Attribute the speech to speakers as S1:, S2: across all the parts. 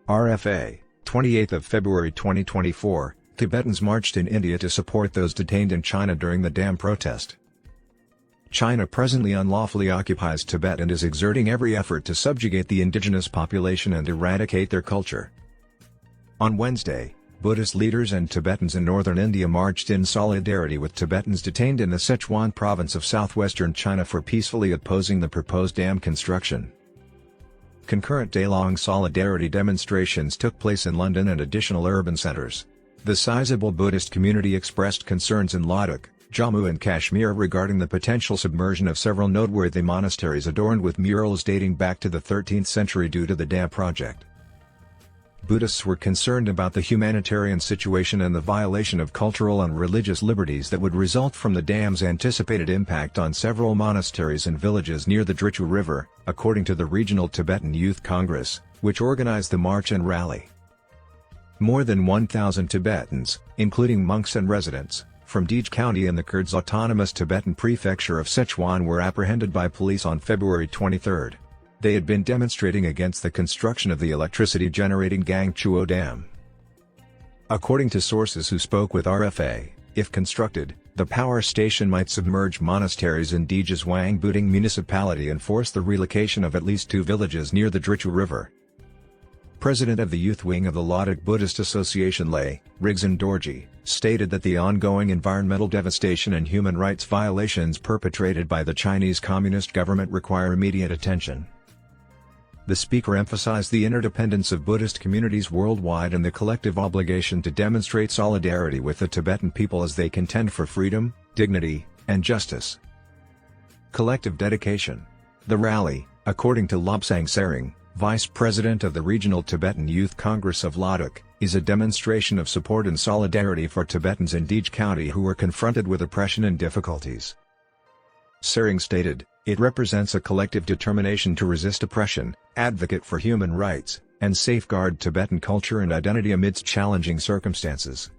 S1: RFA, 28th of February 2024, Tibetans marched in India to support those detained in China during the dam protest. China presently unlawfully occupies Tibet and is exerting every effort to subjugate the indigenous population and eradicate their culture. On Wednesday, Buddhist leaders and Tibetans in northern India marched in solidarity with Tibetans detained in the Sichuan province of southwestern China for peacefully opposing the proposed dam construction. Concurrent daylong solidarity demonstrations took place in London and additional urban centres. The sizable Buddhist community expressed concerns in Ladakh, Jammu and Kashmir regarding the potential submersion of several noteworthy monasteries adorned with murals dating back to the 13th century due to the dam project. Buddhists were concerned about the humanitarian situation and the violation of cultural and religious liberties that would result from the dam's anticipated impact on several monasteries and villages near the Drichu River, according to the Regional Tibetan Youth Congress, which organized the march and rally. More than 1,000 Tibetans, including monks and residents, from Dej County in the Kurds Autonomous Tibetan Prefecture of Sichuan were apprehended by police on February 23. They had been demonstrating against the construction of the electricity-generating Gangchuo Dam. According to sources who spoke with RFA, if constructed, the power station might submerge monasteries in Deja's Wangbuding municipality and force the relocation of at least 2 villages near the Drichu River. President of the youth wing of the Ladakh Buddhist Association Lay, Rigzin Dorji, stated that the ongoing environmental devastation and human rights violations perpetrated by the Chinese Communist government require immediate attention. The speaker emphasized the interdependence of Buddhist communities worldwide and the collective obligation to demonstrate solidarity with the Tibetan people as they contend for freedom, dignity, and justice. Collective dedication. The rally, according to Lobsang Sering, Vice President of the Regional Tibetan Youth Congress of Ladakh, is a demonstration of support and solidarity for Tibetans in Dej County who were confronted with oppression and difficulties. Sering stated, "It represents a collective determination to resist oppression, advocate for human rights, and safeguard Tibetan culture and identity amidst challenging circumstances."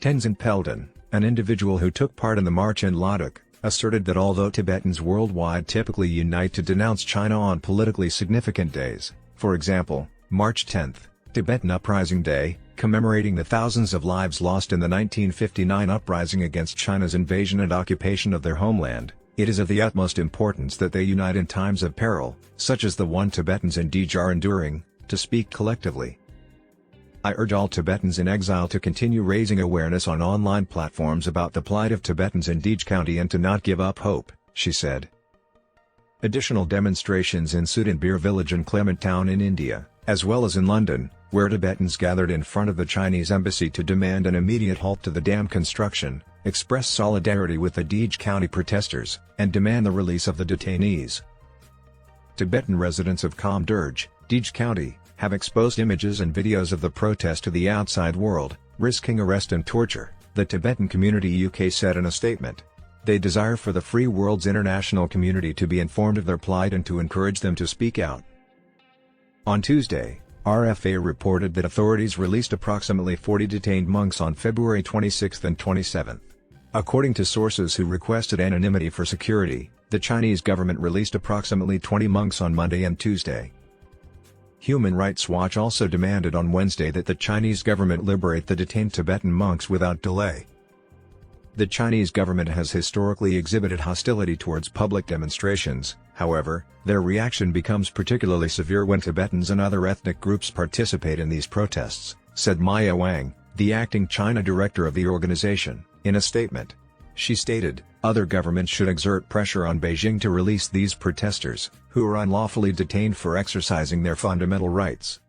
S1: Tenzin Pelton, an individual who took part in the march in Ladakh, asserted that although Tibetans worldwide typically unite to denounce China on politically significant days, for example, March 10, Tibetan Uprising Day, commemorating the thousands of lives lost in the 1959 uprising against China's invasion and occupation of their homeland, it is of the utmost importance that they unite in times of peril, such as the one Tibetans in Dej are enduring, to speak collectively. "I urge all Tibetans in exile to continue raising awareness on online platforms about the plight of Tibetans in Dej County and to not give up hope," she said. Additional demonstrations ensued in Beer Village and Clement Town in India, as well as in London, where Tibetans gathered in front of the Chinese embassy to demand an immediate halt to the dam construction, express solidarity with the Dej County protesters, and demand the release of the detainees. Tibetan residents of Kamderj, Dej County, have exposed images and videos of the protest to the outside world, risking arrest and torture, the Tibetan Community UK said in a statement. They desire for the free world's international community to be informed of their plight and to encourage them to speak out. On Tuesday, RFA reported that authorities released approximately 40 detained monks on February 26 and 27. According to sources who requested anonymity for security, the Chinese government released approximately 20 monks on Monday and Tuesday. Human Rights Watch also demanded on Wednesday that the Chinese government liberate the detained Tibetan monks without delay. The Chinese government has historically exhibited hostility towards public demonstrations, however, their reaction becomes particularly severe when Tibetans and other ethnic groups participate in these protests, said Maya Wang, the acting China director of the organization, in a statement. She stated, "Other governments should exert pressure on Beijing to release these protesters, who are unlawfully detained for exercising their fundamental rights."